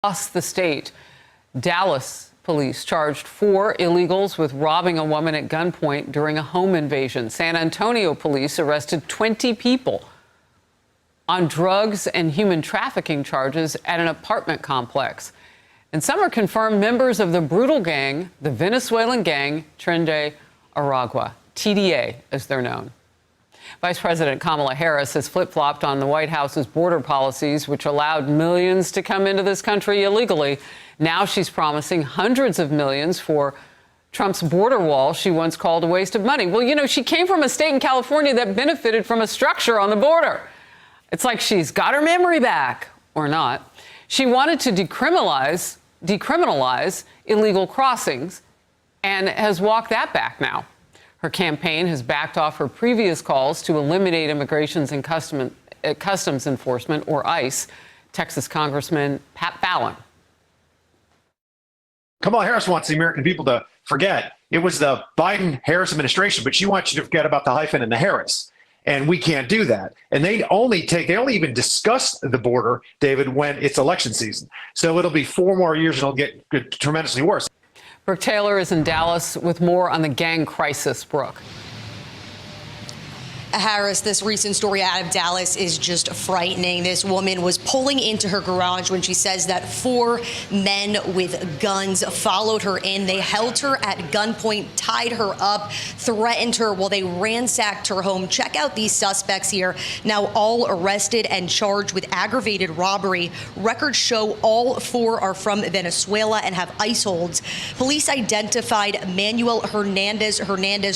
Across the state, Dallas police charged 4 illegals with robbing a woman at gunpoint during a home invasion. San Antonio police arrested 20 people on drugs and human trafficking charges at an apartment complex. And some are confirmed members of the brutal gang, the Venezuelan gang Tren de Aragua, TDA as they're known. Vice President Kamala Harris has flip-flopped on the White House's border policies, which allowed millions to come into this country illegally. Now she's promising hundreds of millions for Trump's border wall she once called a waste of money. Well, you know, she came from a state in California that benefited from a structure on the border. It's like she's got her memory back, or not. She wanted to decriminalize illegal crossings and has walked that back now. Her campaign has backed off her previous calls to eliminate Immigrations and Customs Enforcement, or ICE. Texas Congressman Pat Fallon. Kamala Harris wants the American people to forget it was the Biden-Harris administration, but she wants you to forget about the hyphen and the Harris. And we can't do that. And they only even discuss the border, David, when it's election season. So it'll be 4 more years and it'll get tremendously worse. Brooke Taylor is in Dallas with more on the gang crisis. Brooke. Harris, this recent story out of Dallas is just frightening. This woman was pulling into her garage when she says that 4 men with guns followed her in. They held her at gunpoint, tied her up, threatened her while they ransacked her home. Check out these suspects here, now all arrested and charged with aggravated robbery. Records show all 4 are from Venezuela and have ICE holds. Police identified Manuel Hernandez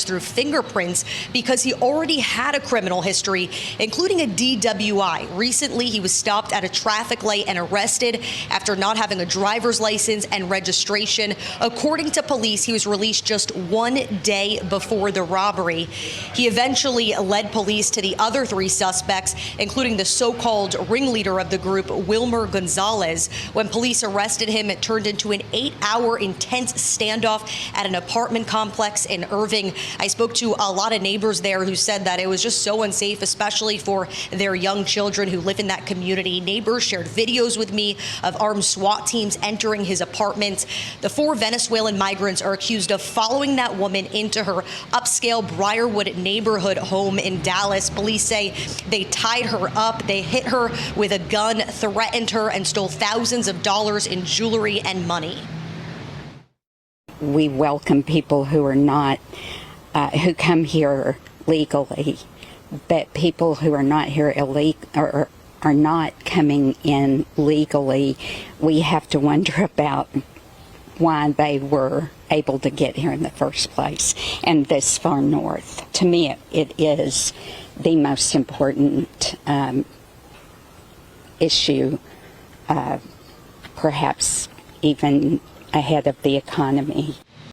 through fingerprints because he already had a criminal history, including a DWI. Recently, he was stopped at a traffic light and arrested after not having a driver's license and registration. According to police, he was released just 1 day before the robbery. He eventually led police to the other 3 suspects, including the so-called ringleader of the group, Wilmer Gonzalez. When police arrested him, it turned into an 8-hour intense standoff at an apartment complex in Irving. I spoke to a lot of neighbors there who said that it was just so unsafe, especially for their young children who live in that community. Neighbors shared videos with me of armed SWAT teams entering his apartment. The 4 Venezuelan migrants are accused of following that woman into her upscale Briarwood neighborhood home in Dallas. Police say they tied her up, they hit her with a gun, threatened her, and stole thousands of dollars in jewelry and money. We welcome people who are not, who come here legally, but people who are not here illegal or are not coming in legally, we have to wonder about why they were able to get here in the first place and this far north. To me, it is the most important issue, perhaps even ahead of the economy.